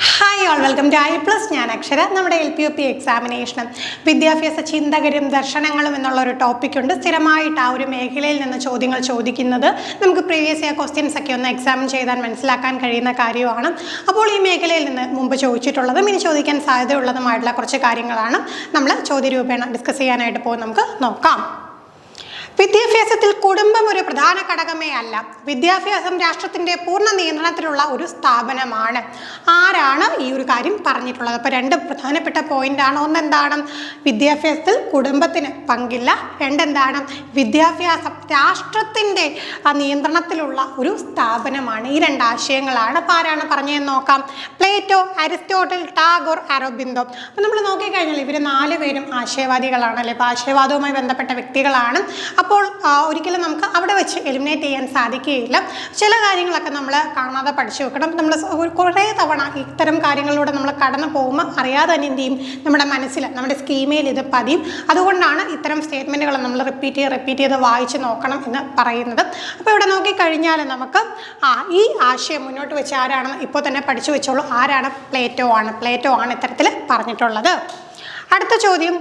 Hi all, welcome to I plus. ഞാൻ അക്ഷര. നമ്മുടെ LPUP എക്സാമിനേഷനും വിദ്യാഭ്യാസ ചിന്തകരും ദർശനങ്ങളും എന്നുള്ളൊരു ടോപ്പിക്കുണ്ട്. സ്ഥിരമായിട്ട് ആ ഒരു മേഖലയിൽ നിന്ന് ചോദ്യങ്ങൾ ചോദിക്കുന്നത് നമുക്ക് പ്രീവിയസ് ഇയർ ക്വസ്റ്റ്യൻസ് ഒക്കെ ഒന്ന് എക്സാമിൻ ചെയ്താൽ മനസ്സിലാക്കാൻ കഴിയുന്ന കാര്യമാണ്. അപ്പോൾ ഈ മേഖലയിൽ നിന്ന് മുമ്പ് ചോദിച്ചിട്ടുള്ളതും ഇനി ചോദിക്കാൻ സാധ്യതയുള്ളതുമായിട്ടുള്ള കുറച്ച് കാര്യങ്ങളാണ് നമ്മൾ ചോദ്യരൂപേണ ഡിസ്കസ് ചെയ്യാനായിട്ട് പോകും. നമുക്ക് നോക്കാം. വിദ്യാഭ്യാസത്തിൽ കുടുംബം ഒരു പ്രധാന ഘടകമേ അല്ല. വിദ്യാഭ്യാസം രാഷ്ട്രത്തിന്റെ പൂർണ്ണ നിയന്ത്രണത്തിലുള്ള ഒരു സ്ഥാപനമാണ്. ആരാണ് ഈ ഒരു കാര്യം പറഞ്ഞിട്ടുള്ളത്? അപ്പോൾ രണ്ട് പ്രധാനപ്പെട്ട പോയിന്റാണ്. ഒന്നെന്താണ്? വിദ്യാഭ്യാസത്തിൽ കുടുംബത്തിന് പങ്കില്ല. രണ്ടെന്താണ്? വിദ്യാഭ്യാസം രാഷ്ട്രത്തിന്റെ നിയന്ത്രണത്തിലുള്ള ഒരു സ്ഥാപനമാണ്. ഈ രണ്ട് ആശയങ്ങളാണ്. അപ്പോൾ ആരാണ് പറഞ്ഞതെന്ന് നോക്കാം. Plato, Aristotle, Tagore, Aurobindo. അപ്പോൾ നമ്മൾ നോക്കിക്കഴിഞ്ഞാൽ ഇവർ 4 പേരും ആശയവാദികളാണല്ലേ. അപ്പോൾ ആശയവാദവുമായി ബന്ധപ്പെട്ട വ്യക്തികളാണ്. അപ്പോൾ ഒരിക്കലും നമുക്ക് അവിടെ വെച്ച് എലിമിനേറ്റ് ചെയ്യാൻ സാധിക്കുകയില്ല. ചില കാര്യങ്ങളൊക്കെ നമ്മൾ കാണാതെ പഠിച്ചു വെക്കണം. നമ്മൾ കുറേ തവണ ഇത്തരം കാര്യങ്ങളിലൂടെ നമ്മൾ കടന്നു പോകുമ്പോൾ അറിയാതെ തന്നെ എന്ത് ചെയ്യും, നമ്മുടെ മനസ്സിൽ, നമ്മുടെ സ്കീമയിൽ ഇത് പതിയും. അതുകൊണ്ടാണ് ഇത്തരം സ്റ്റേറ്റ്മെൻറ്റുകൾ നമ്മൾ റിപ്പീറ്റ് ചെയ്ത് വായിച്ച് നോക്കണം എന്ന് പറയുന്നത്. അപ്പോൾ ഇവിടെ നോക്കിക്കഴിഞ്ഞാൽ നമുക്ക് ഈ ആശയം മുന്നോട്ട് വെച്ച് ആരാണെന്ന് ഇപ്പോൾ തന്നെ പഠിച്ചു വെച്ചോളൂ. ആരാണ്? പ്ലേറ്റോ ആണ് ഇത്തരത്തിൽ പറഞ്ഞിട്ടുള്ളത്. അടുത്ത ചോദ്യം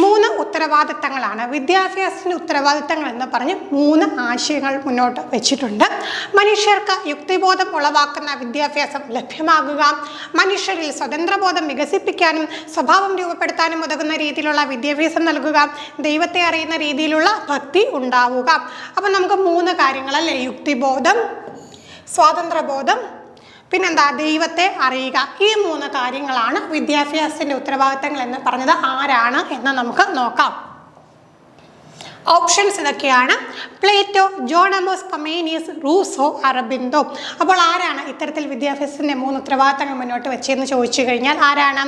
3 ഉത്തരവാദിത്തങ്ങളാണ്. വിദ്യാഭ്യാസത്തിൻ്റെ ഉത്തരവാദിത്തങ്ങൾ എന്ന് പറഞ്ഞ് 3 ആശയങ്ങൾ മുന്നോട്ട് വെച്ചിട്ടുണ്ട്. മനുഷ്യർക്ക് യുക്തിബോധം ഉളവാക്കുന്ന വിദ്യാഭ്യാസം ലഭ്യമാകുക, മനുഷ്യരിൽ സ്വതന്ത്രബോധം വികസിപ്പിക്കാനും സ്വഭാവം രൂപപ്പെടുത്താനും ഉതകുന്ന രീതിയിലുള്ള വിദ്യാഭ്യാസം നൽകുക, ദൈവത്തെ അറിയുന്ന രീതിയിലുള്ള ഭക്തി ഉണ്ടാവുക. അപ്പം നമുക്ക് 3 കാര്യങ്ങളല്ലേ, യുക്തിബോധം, സ്വാതന്ത്ര്യബോധം, പിന്നെന്താ, ദൈവത്തെ അറിയുക. ഈ 3 കാര്യങ്ങളാണ് വിദ്യാഭ്യാസത്തിൻ്റെ ഉത്തരവാദിത്തങ്ങൾ എന്ന് പറഞ്ഞത്. ആരാണ് എന്ന് നമുക്ക് നോക്കാം. ഓപ്ഷൻസ് ഇതൊക്കെയാണ്: Plato, John Amos Comenius, Rousseau, Aurobindo. അപ്പോൾ ആരാണ് ഇത്തരത്തിൽ വിദ്യാഭ്യാസത്തിൻ്റെ 3 ഉത്തരവാദിത്തങ്ങൾ മുന്നോട്ട് വെച്ചതെന്ന് ചോദിച്ചു കഴിഞ്ഞാൽ ആരാണ്?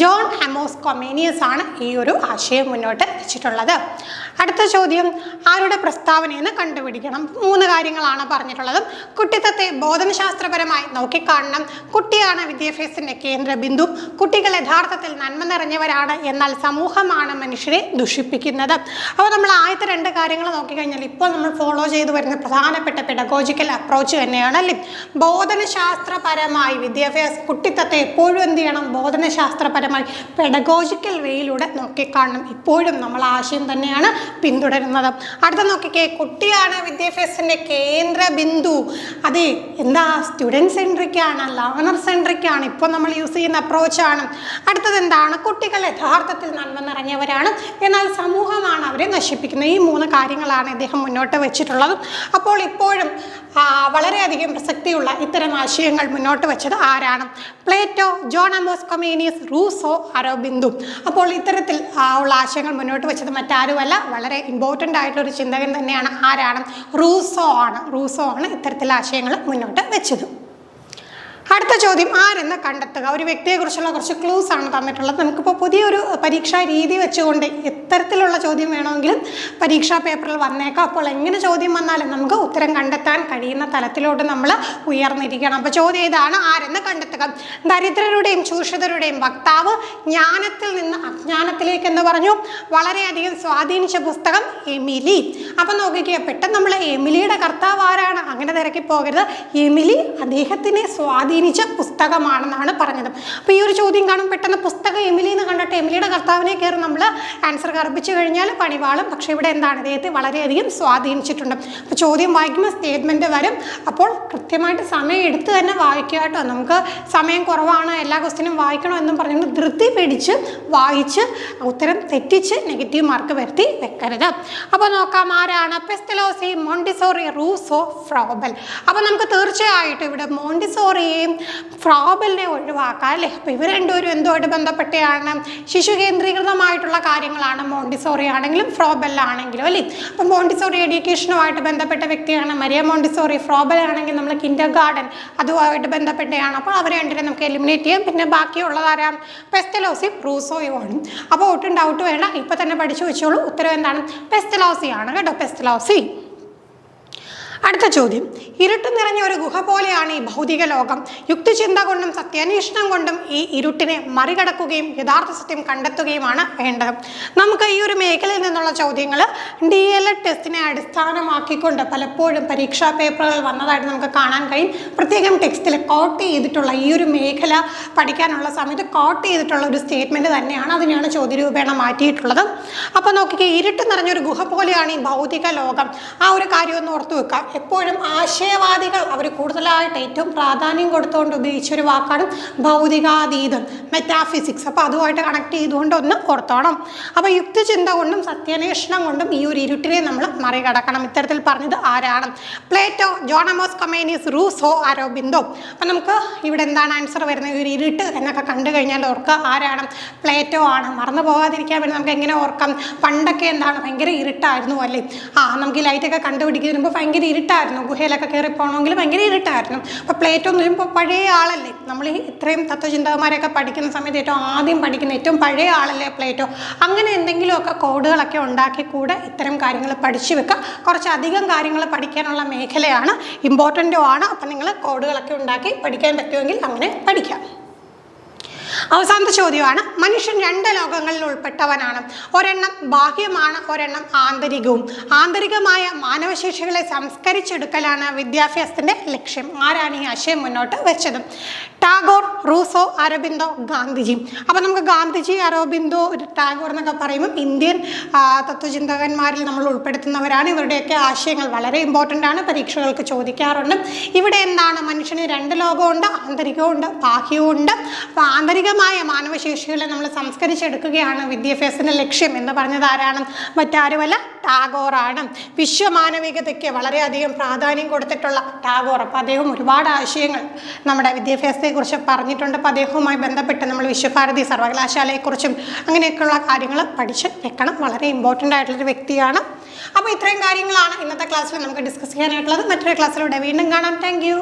ജോൺ അമോസ് കൊമേനിയസ് ആണ് ഈ ഒരു ആശയം മുന്നോട്ട് വെച്ചിട്ടുള്ളത്. അടുത്ത ചോദ്യം, ആരുടെ പ്രസ്താവനയെന്ന് കണ്ടുപിടിക്കണം. 3 കാര്യങ്ങളാണ് പറഞ്ഞിട്ടുള്ളത്. കുട്ടിത്തത്തെ ബോധനശാസ്ത്രപരമായി നോക്കിക്കാണണം, കുട്ടിയാണ് വിദ്യാഭ്യാസത്തിൻ്റെ കേന്ദ്ര ബിന്ദു, കുട്ടികൾ യഥാർത്ഥത്തിൽ നന്മ നിറഞ്ഞവരാണ്, എന്നാൽ സമൂഹമാണ് മനുഷ്യരെ ദുഷിപ്പിക്കുന്നത്. അപ്പോൾ നമ്മൾ 2 കാര്യങ്ങൾ നോക്കിക്കഴിഞ്ഞാൽ ഇപ്പോൾ നമ്മൾ ഫോളോ ചെയ്തു വരുന്ന പ്രധാനപ്പെട്ട പെഡഗോജിക്കൽ അപ്രോച്ച് തന്നെയാണ് അല്ലേ. ബോധനശാസ്ത്രപരമായി കുട്ടിത്തത്തെ എപ്പോഴും എന്ത് ചെയ്യണം? ബോധനശാസ്ത്രപരമായി പെഡഗോജിക്കൽ വേയിലൂടെ നോക്കിക്കാണണം. ഇപ്പോഴും നമ്മൾ ആശയം തന്നെയാണ് പിന്തുടരുന്നത്. അടുത്ത നോക്കിക്കേ, കുട്ടിയാണ് വിദ്യാഭ്യാസത്തിൻ്റെ കേന്ദ്ര ബിന്ദു. അതെ, എന്താ, സ്റ്റുഡൻറ് സെൻട്രിക് ആണ്, ലേണർ സെൻട്രിക് ആണ്. ഇപ്പോൾ നമ്മൾ യൂസ് ചെയ്യുന്ന അപ്രോച്ചാണ്. അടുത്തത് എന്താണ്? കുട്ടികൾ യഥാർത്ഥത്തിൽ നന്മ നിറഞ്ഞവരാണ്, എന്നാൽ സമൂഹമാണ് അവരെ നശിപ്പിക്കുന്നത്. ഈ 3 കാര്യങ്ങളാണ് ഇദ്ദേഹം മുന്നോട്ട് വെച്ചിട്ടുള്ളത്. അപ്പോൾ ഇപ്പോഴും വളരെയധികം പ്രസക്തിയുള്ള ഇത്തരം ആശയങ്ങൾ മുന്നോട്ട് വെച്ചത് ആരാണ്? Plato, John Amos Comenius, Rousseau, Aurobindo. അപ്പോൾ ഇത്തരത്തിൽ ഉള്ള ആശയങ്ങൾ മുന്നോട്ട് വെച്ചത് മറ്റാരുമല്ല, വളരെ ഇമ്പോർട്ടൻ്റ് ആയിട്ടുള്ളൊരു ചിന്തകൻ തന്നെയാണ്. ആരാണ്? റൂസോ ആണ് ഇത്തരത്തിലുള്ള ആശയങ്ങൾ മുന്നോട്ട് വെച്ചത്. അടുത്ത ചോദ്യം, ആരെന്ന് കണ്ടെത്തുക. ഒരു വ്യക്തിയെക്കുറിച്ചുള്ള കുറച്ച് ക്ലൂസ് ആണ് തന്നിട്ടുള്ളത്. നമുക്കിപ്പോൾ പുതിയൊരു പരീക്ഷാ രീതി വെച്ചുകൊണ്ട് എത്തരത്തിലുള്ള ചോദ്യം വേണമെങ്കിലും പരീക്ഷാ പേപ്പറിൽ വന്നേക്കാം. അപ്പോൾ എങ്ങനെ ചോദ്യം വന്നാലും നമുക്ക് ഉത്തരം കണ്ടെത്താൻ കഴിയുന്ന തലത്തിലോട്ട് നമ്മൾ ഉയർന്നിരിക്കണം. അപ്പോൾ ചോദ്യം ഇതാണ്: ആരെന്ന് കണ്ടെത്തുക. ദരിദ്രരുടെയും ചൂഷിതരുടെയും വക്താവ്, ജ്ഞാനത്തിൽ നിന്ന് അജ്ഞാനത്തിലേക്ക് എന്ന് പറഞ്ഞു. വളരെയധികം സ്വാധീനിച്ച പുസ്തകം എമിലി. അപ്പം നോക്കിക്കുക, പെട്ടെന്ന് നമ്മൾ എമിലിയുടെ കർത്താവ് ആരാണ് അങ്ങനെ തിരക്കി പോകരുത്. എമിലി അദ്ദേഹത്തിനെ സ്വാധീനിച്ച പുസ്തകമാണെന്നാണ് പറഞ്ഞത്. അപ്പോൾ ഈ ഒരു ചോദ്യം കാണും, പെട്ടെന്ന് പുസ്തകം എമിലി എന്ന് കണ്ടിട്ട് എമിലിയുടെ കർത്താവിനെ കയറി നമ്മൾ ആൻസർ കർപ്പിച്ചു കഴിഞ്ഞാൽ പണിവാളും. പക്ഷേ ഇവിടെ എന്താണ്, അദ്ദേഹത്തെ വളരെയധികം സ്വാധീനിച്ചിട്ടുണ്ട്. അപ്പോൾ ചോദ്യം വായിക്കുമ്പോൾ സ്റ്റേറ്റ്മെൻറ്റ് വരും. അപ്പോൾ കൃത്യമായിട്ട് സമയം എടുത്ത് തന്നെ വായിക്കുക കേട്ടോ. നമുക്ക് സമയം കുറവാണ്, എല്ലാ ക്വസ്റ്റ്യനും വായിക്കണം എന്നും പറഞ്ഞുകൊണ്ട് ധൃതി പിടിച്ച് വായിച്ച് ഉത്തരം തെറ്റിച്ച് നെഗറ്റീവ് മാർക്ക് വരുത്തി വെക്കരുത്. അപ്പോൾ നോക്കാം, ആരാണ്? Pestalozzi, Montessori, Rousseau, Froebel. അപ്പോൾ നമുക്ക് തീർച്ചയായിട്ടും ഇവിടെ മോണ്ടിസോറിയെയും ഫ്രോബലിനെ ഒഴിവാക്കാം അല്ലേ. അപ്പോൾ ഇവർ രണ്ടുപേരും എന്തുമായിട്ട് ബന്ധപ്പെട്ടാണ്? ശിശു കേന്ദ്രീകൃതമായിട്ടുള്ള കാര്യങ്ങളാണ് മോണ്ടിസോറി ആണെങ്കിലും ഫ്രോബലാണെങ്കിലും അല്ലേ. അപ്പം മോണ്ടിസോറി എഡ്യൂക്കേഷനുമായിട്ട് ബന്ധപ്പെട്ട വ്യക്തിയാണ് മരിയ മോണ്ടിസോറി. ഫ്രോബൽ ആണെങ്കിൽ നമ്മൾ കിൻഡർ ഗാർഡൻ അതുമായിട്ട് ബന്ധപ്പെട്ടതാണ്. അപ്പോൾ അവർ രണ്ടിനെ നമുക്ക് എലിമിനേറ്റ് ചെയ്യാം. പിന്നെ ബാക്കിയുള്ളതാരാ? പെസ്റ്റലോസിയും റൂസോയും ആണ്. അപ്പോൾ ഒട്ടും ഡൗട്ട് വേണ്ട, ഇപ്പോൾ തന്നെ പഠിച്ചു വെച്ചോളൂ. ഉത്തരം എന്താണ്? പെസ്റ്റലോസി ആണ് കേട്ടോ, പെസ്റ്റലോസി. അടുത്ത ചോദ്യം, ഇരുട്ട് നിറഞ്ഞ ഒരു ഗുഹ പോലെയാണ് ഈ ഭൗതിക ലോകം. യുക്തിചിന്ത കൊണ്ടും സത്യാന്വേഷണം കൊണ്ടും ഈ ഇരുട്ടിനെ മറികടക്കുകയും യഥാർത്ഥ സത്യം കണ്ടെത്തുകയുമാണ് വേണ്ടത്. നമുക്ക് ഈ ഒരു മേഖലയിൽ നിന്നുള്ള ചോദ്യങ്ങൾ DLED ടെസ്റ്റിനെ അടിസ്ഥാനമാക്കിക്കൊണ്ട് പലപ്പോഴും പരീക്ഷാ പേപ്പറുകൾ വന്നതായിട്ട് നമുക്ക് കാണാൻ കഴിയും. പ്രത്യേകം ടെക്സ്റ്റിൽ കോട്ട് ചെയ്തിട്ടുള്ള ഈ ഒരു മേഖല പഠിക്കാനുള്ള സമയത്ത് കോട്ട് ചെയ്തിട്ടുള്ള ഒരു സ്റ്റേറ്റ്മെൻറ്റ് തന്നെയാണ്. അതിനെയാണ് ചോദ്യരൂപേണ മാറ്റിയിട്ടുള്ളത്. അപ്പോൾ നോക്കിക്കേ, ഇരുട്ട് നിറഞ്ഞൊരു ഗുഹ പോലെയാണ് ഈ ഭൗതിക ലോകം. ആ ഒരു കാര്യം ഒന്ന് ഓർത്തു വെക്കാം. എപ്പോഴും ആശയവാദികൾ അവർ കൂടുതലായിട്ട് ഏറ്റവും പ്രാധാന്യം കൊടുത്തുകൊണ്ട് ഉപയോഗിച്ചൊരു വാക്കാണ് ഭൗതികാതീതം, മെറ്റാഫിസിക്സ്. അപ്പോൾ അതുമായിട്ട് കണക്ട് ചെയ്തുകൊണ്ട് ഒന്ന് ഓർത്തോണം. അപ്പോൾ യുക്തിചിന്ത കൊണ്ടും സത്യാന്വേഷണം കൊണ്ടും ഈ ഒരു ഇരുട്ടിനെ നമ്മൾ മറികടക്കണം. ഇത്തരത്തിൽ പറഞ്ഞത് ആരാണ്? Plato, John Amos Comenius, Rousseau, Aurobindo. അപ്പം നമുക്ക് ഇവിടെ എന്താണ് ആൻസർ വരുന്നത്? ഈ ഒരു ഇരുട്ട് എന്നൊക്കെ കണ്ടു കഴിഞ്ഞാൽ ഓർക്കുക ആരാണ്? പ്ലേറ്റോ ആണ്. മറന്നു പോകാതിരിക്കാൻ വേണ്ടി നമുക്ക് എങ്ങനെ ഓർക്കാം? പണ്ടൊക്കെ എന്താണ് ഭയങ്കര ഇരുട്ടായിരുന്നു അല്ലേ? നമുക്ക് ഈ ലൈറ്റൊക്കെ കണ്ടുപിടിക്കുന്ന വരുമ്പോൾ ഭയങ്കര ഇരുട്ടായിരുന്നു. ഗുഹയിലൊക്കെ കയറി പോകണമെങ്കിൽ ഭയങ്കര ഇരുട്ടായിരുന്നു. അപ്പോൾ പ്ലേറ്റോ എന്ന് പറയുമ്പോൾ പഴയ ആളല്ലേ? നമ്മൾ ഇത്രയും തത്വചിന്തകന്മാരെയൊക്കെ പഠിക്കുന്ന സമയത്ത് ഏറ്റവും ആദ്യം പഠിക്കുന്ന ഏറ്റവും പഴയ ആളല്ലേ പ്ലേറ്റോ? അങ്ങനെ എന്തെങ്കിലുമൊക്കെ കോഡുകളൊക്കെ ഉണ്ടാക്കി കൂടെ ഇത്തരം കാര്യങ്ങൾ പഠിച്ചു വെക്കുക. കുറച്ചധികം കാര്യങ്ങൾ പഠിക്കാനുള്ള മേഖലയാണ്, ഇമ്പോർട്ടൻറ്റും ആണ്. അപ്പം നിങ്ങൾ കോഡുകളൊക്കെ ഉണ്ടാക്കി പഠിക്കാൻ പറ്റുമെങ്കിൽ അങ്ങനെ പഠിക്കാം. അവസാനത്തെ ചോദ്യമാണ്, മനുഷ്യൻ രണ്ട് ലോകങ്ങളിൽ ഉൾപ്പെട്ടവനാണ്. ഒരെണ്ണം ബാഹ്യമാണ്, ഒരെണ്ണം ആന്തരികവും. ആന്തരികമായ മാനവശേഷികളെ സംസ്കരിച്ചെടുക്കലാണ് വിദ്യാഭ്യാസത്തിൻ്റെ ലക്ഷ്യം. ആരാണ് ഈ ആശയം മുന്നോട്ട് വെച്ചത്? ടാഗോർ, റൂസോ, അരബിന്ദോ, ഗാന്ധിജി. അപ്പോൾ നമുക്ക് ഗാന്ധിജി, അരബിന്ദോ, ടാഗോർ എന്നൊക്കെ പറയുമ്പോൾ ഇന്ത്യൻ തത്വചിന്തകന്മാരിൽ നമ്മൾ ഉൾപ്പെടുത്തുന്നവരാണ്. ഇവരുടെയൊക്കെ ആശയങ്ങൾ വളരെ ഇമ്പോർട്ടൻ്റ് ആണ്, പരീക്ഷകൾക്ക് ചോദിക്കാറുണ്ട്. ഇവിടെ എന്താണ്? മനുഷ്യന് രണ്ട് ലോകമുണ്ട്, ആന്തരികമുണ്ട്, ബാഹ്യവുമുണ്ട്. അപ്പോൾ ആന്തരികമായ മാനവശേഷികളെ നമ്മൾ സംസ്കരിച്ചെടുക്കുകയാണ് വിദ്യാഭ്യാസത്തിൻ്റെ ലക്ഷ്യം എന്ന് പറഞ്ഞത് ആരാണ്? മറ്റാരുമല്ല, ടാഗോറാണ്. വിശ്വമാനവികതയ്ക്ക് വളരെയധികം പ്രാധാന്യം കൊടുത്തിട്ടുള്ള ടാഗോർ. അപ്പോൾ അദ്ദേഹം ഒരുപാട് ആശയങ്ങൾ നമ്മുടെ വിദ്യാഭ്യാസത്തെക്കുറിച്ച് പറഞ്ഞിട്ടുണ്ട്. അപ്പോൾ അദ്ദേഹവുമായി ബന്ധപ്പെട്ട് നമ്മൾ വിശ്വഭാരതി സർവകലാശാലയെക്കുറിച്ചും അങ്ങനെയൊക്കെയുള്ള കാര്യങ്ങൾ പഠിച്ച് വെക്കണം. വളരെ ഇമ്പോർട്ടൻ്റ് ആയിട്ടുള്ളൊരു വ്യക്തിയാണ്. അപ്പോൾ ഇത്രയും കാര്യങ്ങളാണ് ഇന്നത്തെ ക്ലാസ്സിൽ നമുക്ക് ഡിസ്കസ് ചെയ്യാനായിട്ടുള്ളത്. മറ്റൊരു ക്ലാസ്സിലൂടെ വീണ്ടും കാണാം. Thank you.